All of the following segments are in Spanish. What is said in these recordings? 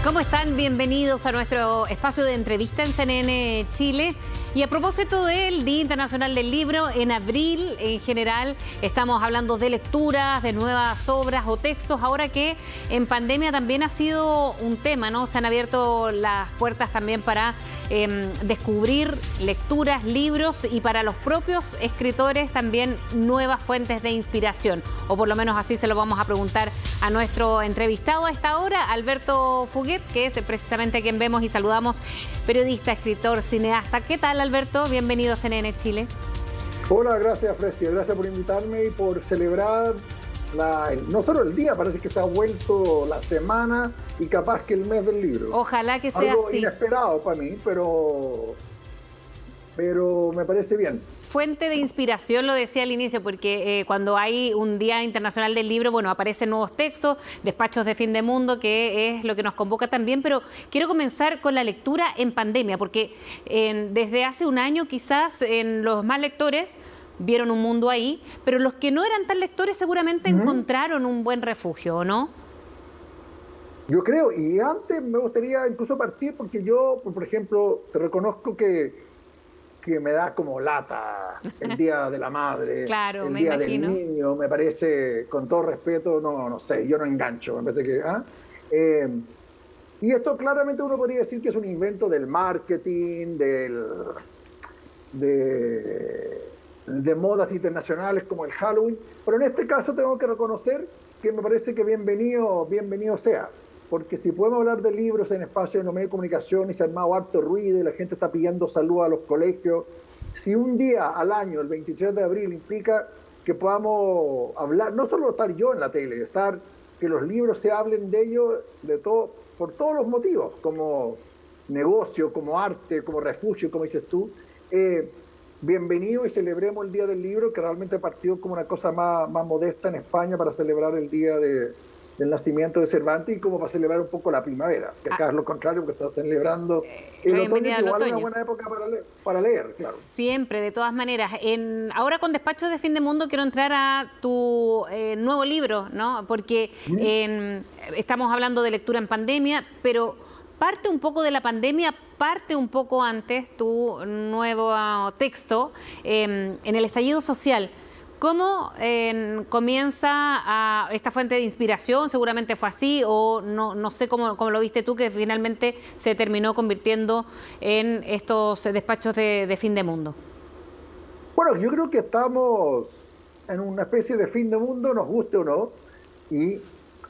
¿Cómo están? Bienvenidos a nuestro espacio de entrevista en CNN Chile. Y a propósito del Día Internacional del Libro, en abril en general estamos hablando de lecturas, de nuevas obras o textos, ahora que en pandemia también ha sido un tema, ¿no? Se han abierto las puertas también para descubrir lecturas, libros y para los propios escritores también nuevas fuentes de inspiración, o por lo menos así se lo vamos a preguntar a nuestro entrevistado a esta hora, Alberto Fuguet, que es precisamente a quien vemos y saludamos, periodista, escritor, cineasta. ¿Qué tal, Alberto? Bienvenido a CNN Chile. Hola, gracias, Frecia. Gracias por invitarme y por celebrar no solo el día, parece que se ha vuelto la semana y capaz que el mes del libro. Ojalá que sea algo así. Inesperado para mí, pero me parece bien. Fuente de inspiración, lo decía al inicio, porque cuando hay un Día Internacional del Libro, bueno, aparecen nuevos textos, despachos de fin de mundo, que es lo que nos convoca también, pero quiero comenzar con la lectura en pandemia, porque desde hace un año quizás los más lectores vieron un mundo ahí, pero los que no eran tan lectores seguramente encontraron un buen refugio, ¿o no? Yo creo, y antes me gustaría incluso partir, porque yo, por ejemplo, te reconozco que me da como lata el Día de la Madre, claro, el Día del Niño, me parece, con todo respeto, no sé, yo no engancho, me parece que... y esto claramente uno podría decir que es un invento del marketing, de modas internacionales como el Halloween, pero en este caso tengo que reconocer que me parece que bienvenido sea. Porque si podemos hablar de libros en espacios de los medios de comunicación y se ha armado harto ruido y la gente está pidiendo salud a los colegios, si un día al año, el 23 de abril, implica que podamos hablar, no solo estar yo en la tele, que los libros se hablen de ellos por todos los motivos, como negocio, como arte, como refugio, como dices tú, bienvenido y celebremos el Día del Libro, que realmente partió como una cosa más modesta en España para celebrar el día del nacimiento de Cervantes y como para celebrar un poco la primavera, que acá es lo contrario, porque está celebrando el otoño, que igual es una buena época para leer, claro. Siempre, de todas maneras. Ahora con Despachos de Fin de Mundo quiero entrar a tu nuevo libro, ¿no? Porque estamos hablando de lectura en pandemia, pero parte un poco de la pandemia, parte un poco antes tu nuevo texto en el estallido social. ¿Cómo comienza esta fuente de inspiración? Seguramente fue así, o no sé cómo lo viste tú, que finalmente se terminó convirtiendo en estos despachos de fin de mundo. Bueno, yo creo que estamos en una especie de fin de mundo, nos guste o no, y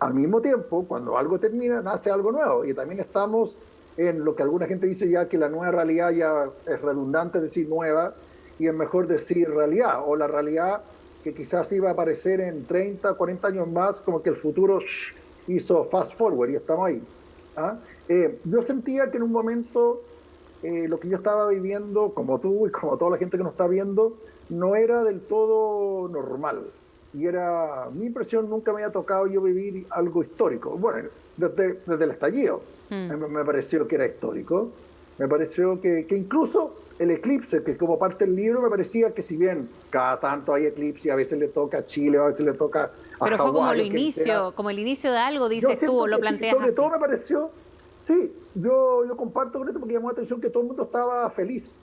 al mismo tiempo, cuando algo termina, nace algo nuevo. Y también estamos en lo que alguna gente dice ya que la nueva realidad ya es redundante decir nueva, y es mejor decir realidad, o la realidad que quizás iba a aparecer en 30, 40 años más, como que el futuro hizo fast forward y estamos ahí. Yo sentía que en un momento lo que yo estaba viviendo, como tú y como toda la gente que nos está viendo, no era del todo normal. Y mi impresión, nunca me había tocado yo vivir algo histórico. Bueno, desde el estallido me pareció que era histórico. Me pareció que incluso el eclipse, que como parte del libro, me parecía que si bien cada tanto hay eclipse, a veces le toca a Chile, a veces le toca a pero Hawái, fue como el inicio de algo, dices tú, lo planteas sobre así. todo me pareció, sí, yo comparto con eso porque llamó la atención que todo el mundo estaba feliz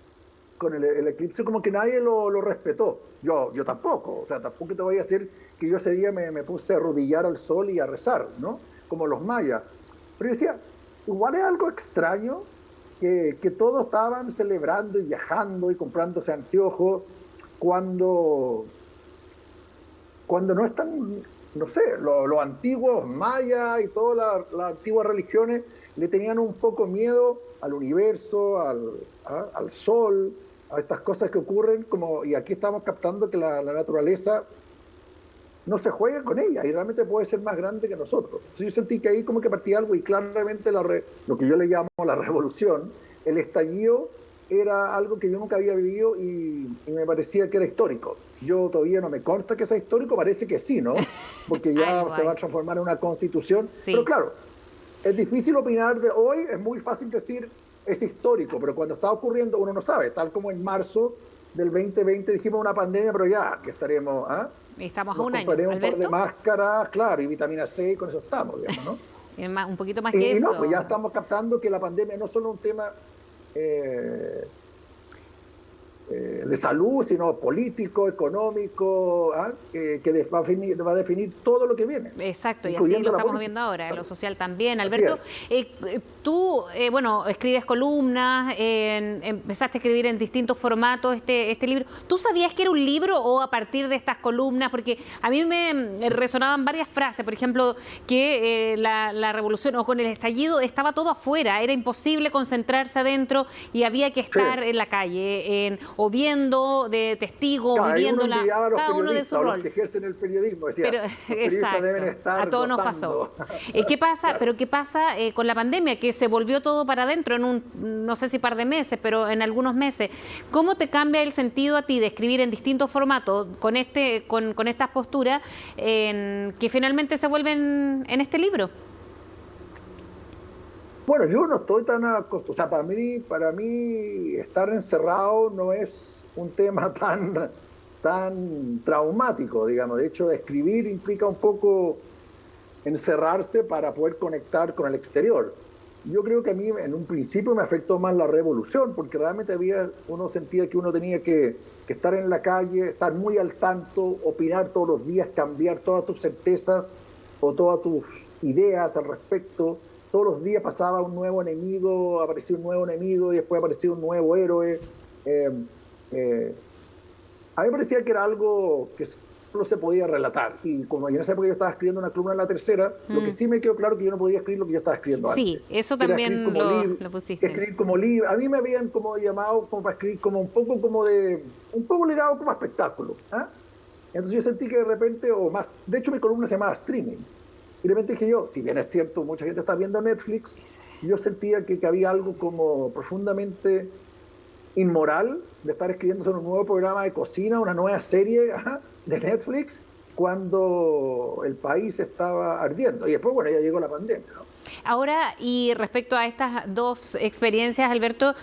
con el eclipse, como que nadie lo respetó. Yo tampoco, o sea, tampoco te voy a decir que yo ese día me puse a arrodillar al sol y a rezar, ¿no? Como los mayas. Pero yo decía, igual es algo extraño que todos estaban celebrando y viajando y comprándose anteojos cuando no están, no sé, los antiguos mayas y todas las antiguas religiones le tenían un poco miedo al universo, al sol, a estas cosas que ocurren, y aquí estamos captando que la naturaleza no se juega con ella y realmente puede ser más grande que nosotros. Entonces yo sentí que ahí como que partía algo y claramente lo que yo le llamo la revolución, el estallido, era algo que yo nunca había vivido y me parecía que era histórico. Yo todavía no me consta que sea histórico, parece que sí, ¿no? Porque ya se va a transformar en una constitución. Sí. Pero claro, es difícil opinar de hoy, es muy fácil decir es histórico, pero cuando está ocurriendo uno no sabe, tal como en marzo del 2020 dijimos una pandemia, pero ya que estaremos... Estamos a un año, Alberto. Un par de ¿Alberto? máscaras, claro, y vitamina C, y con eso estamos, digamos, ¿no? un poquito más que eso. No, pues ya estamos captando que la pandemia no es solo un tema de salud, sino político, económico, que va a definir todo lo que viene. Exacto, y así lo estamos viendo ahora, en lo social también. Alberto, tú, bueno, escribes columnas, empezaste a escribir en distintos formatos este libro. ¿Tú sabías que era un libro o a partir de estas columnas? Porque a mí me resonaban varias frases, por ejemplo, que la revolución o con el estallido estaba todo afuera, era imposible concentrarse adentro y había que estar en la calle, o viendo de testigo, viviendo cada uno de su rol. Los que ejercen el periodismo, decía, pero, exacto, deben estar a todos nos pasó. ¿Qué pasa? Pero ¿qué pasa con la pandemia? Que se volvió todo para adentro en no sé si par de meses, pero en algunos meses. ¿Cómo te cambia el sentido a ti de escribir en distintos formatos con estas posturas que finalmente se vuelven en este libro? Bueno, yo no estoy tan acostumbrado. O sea, para mí estar encerrado no es un tema tan traumático, digamos. De hecho, escribir implica un poco encerrarse para poder conectar con el exterior. Yo creo que a mí en un principio me afectó más la revolución, porque realmente uno sentía que uno tenía que estar en la calle, estar muy al tanto, opinar todos los días, cambiar todas tus certezas o todas tus ideas al respecto. Todos los días pasaba un nuevo enemigo, aparecía un nuevo enemigo y después aparecía un nuevo héroe. A mí me parecía que era algo que solo se podía relatar. Y como en esa época yo estaba escribiendo una columna en La Tercera, lo que sí me quedó claro que yo no podía escribir lo que yo estaba escribiendo antes. Sí, eso también lo pusiste. Escribir como libro. A mí me habían como llamado como para escribir como un poco ligado como a espectáculo. Entonces yo sentí que de repente, o más, de hecho mi columna se llamaba Streaming. Y de repente dije yo, si bien es cierto, mucha gente está viendo Netflix, yo sentía que había algo como profundamente inmoral de estar escribiendo sobre un nuevo programa de cocina, una nueva serie de Netflix, cuando el país estaba ardiendo. Y después, bueno, ya llegó la pandemia, ¿no? Ahora, y respecto a estas dos experiencias, Alberto,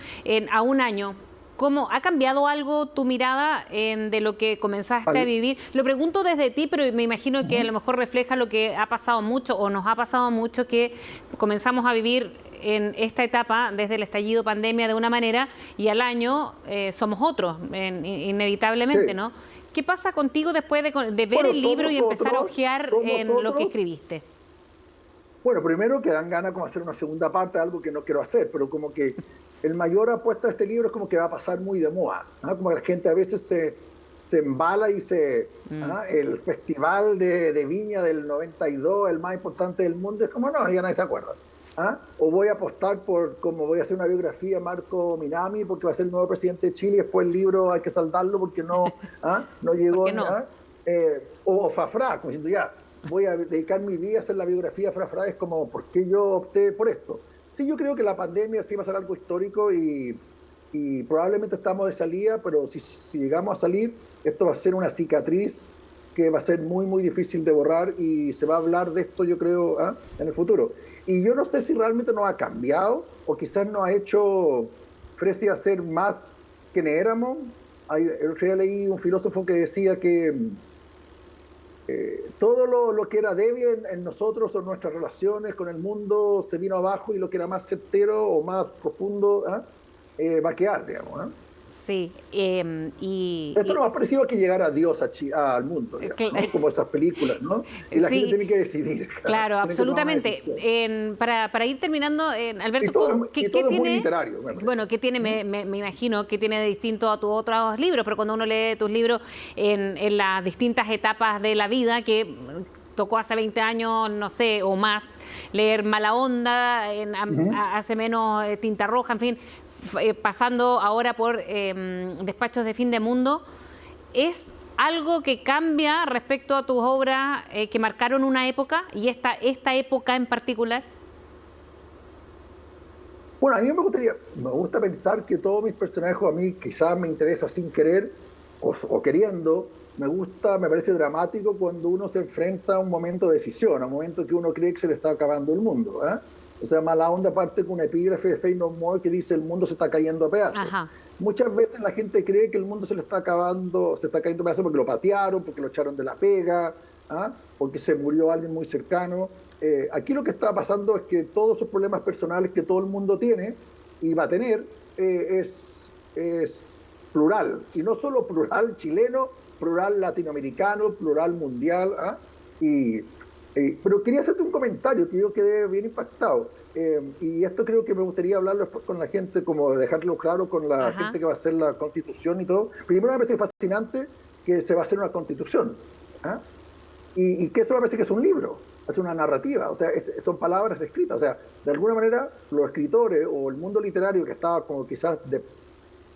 a un año, ¿cómo ha cambiado algo tu mirada de lo que comenzaste a vivir? Lo pregunto desde ti, pero me imagino que a lo mejor refleja lo que ha pasado mucho o nos ha pasado mucho, que comenzamos a vivir en esta etapa desde el estallido pandemia de una manera y al año somos otros, inevitablemente, ¿no? ¿Qué pasa contigo después de ver el libro y empezar a hojear en lo que escribiste? Bueno, primero que dan ganas como hacer una segunda parte de algo que no quiero hacer, pero como que el mayor apuesta de este libro es como que va a pasar muy de moda, como que la gente a veces se embala y el festival de Viña del 92, el más importante del mundo, es como no, ya nadie se acuerda. O voy a apostar como voy a hacer una biografía a Marco Minami porque va a ser el nuevo presidente de Chile y después el libro hay que saldarlo porque no llegó. No? O Fafra, como diciendo ya, voy a dedicar mi vida a hacer la biografía de Fafra, es como, ¿por qué yo opté por esto? Sí, yo creo que la pandemia sí va a ser algo histórico y probablemente estamos de salida, pero si llegamos a salir, esto va a ser una cicatriz que va a ser muy, muy difícil de borrar y se va a hablar de esto, yo creo, en el futuro. Y yo no sé si realmente nos ha cambiado o quizás nos ha hecho Fresia ser más quienes éramos. El otro día leí un filósofo que decía que todo lo que era débil en nosotros o nuestras relaciones con el mundo se vino abajo y lo que era más certero o más profundo va a quedar, digamos. Sí. Esto nos ha parecido que llegara Dios al mundo, digamos, ¿no? Como esas películas, ¿no? Y la gente tiene que decidir. Claro, absolutamente. Para ir terminando, Alberto, ¿qué tiene? Es muy literario. Bueno, ¿qué tiene? Me imagino que tiene de distinto a tus otros libros, pero cuando uno lee tus libros en las distintas etapas de la vida, que tocó hace 20 años, no sé, o más, leer Mala Onda, hace menos Tinta Roja, en fin, pasando ahora por Despachos de Fin de Mundo, ¿es algo que cambia respecto a tus obras que marcaron una época y esta época en particular? Bueno, a mí me gusta pensar que todos mis personajes, a mí quizás me interesa sin querer o queriendo, me parece dramático cuando uno se enfrenta a un momento de decisión, a un momento que uno cree que se le está acabando el mundo, O sea, Mala Onda parte con un epígrafe de Faith No More que dice el mundo se está cayendo a pedazos. Ajá. Muchas veces la gente cree que el mundo se le está cayendo a pedazos porque lo patearon, porque lo echaron de la pega, porque se murió alguien muy cercano. Aquí lo que está pasando es que todos esos problemas personales que todo el mundo tiene y va a tener es plural, y no solo plural chileno, plural latinoamericano, plural mundial. Pero quería hacerte un comentario que yo quedé bien impactado, y esto creo que me gustaría hablarlo después con la gente, como dejarlo claro con la gente que va a hacer la Constitución y todo. Primero me parece fascinante que se va a hacer una Constitución, y que eso me parece que es un libro, es una narrativa, o sea, son palabras escritas, o sea, de alguna manera los escritores o el mundo literario que estaba como quizás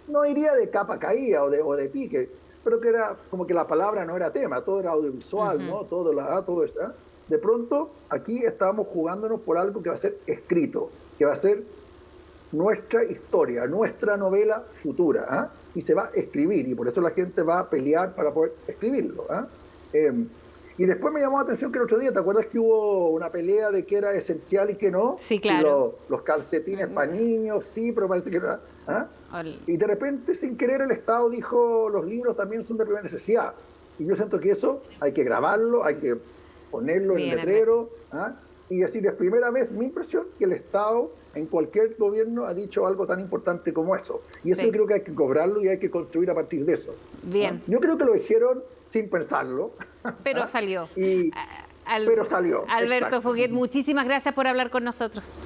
no iría de capa caída o de pique, pero que era como que la palabra no era tema, todo era audiovisual, ¿no? Todo esto. De pronto, aquí estábamos jugándonos por algo que va a ser escrito, que va a ser nuestra historia, nuestra novela futura, y se va a escribir, y por eso la gente va a pelear para poder escribirlo. Y después me llamó la atención que el otro día, ¿te acuerdas que hubo una pelea de qué era esencial y qué no? Sí, claro. Los calcetines para niños, sí, pero parece que no. Y de repente, sin querer, el Estado dijo, los libros también son de primera necesidad. Y yo siento que eso hay que grabarlo, hay que ponerlo en el letrero. Y decir, es primera vez, mi impresión, que el Estado en cualquier gobierno ha dicho algo tan importante como eso. Y eso yo creo que hay que cobrarlo y hay que construir a partir de eso. Bien. Yo creo que lo dijeron sin pensarlo. Pero salió. Pero salió. Alberto Fuguet, muchísimas gracias por hablar con nosotros.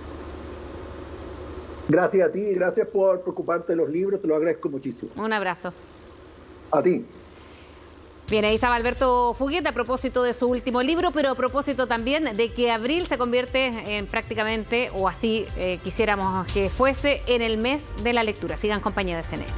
Gracias a ti, gracias por preocuparte de los libros, te lo agradezco muchísimo. Un abrazo. A ti. Bien, ahí estaba Alberto Fuguet a propósito de su último libro, pero a propósito también de que abril se convierte en prácticamente, o así quisiéramos que fuese, en el mes de la lectura. Sigan en compañía de CNN.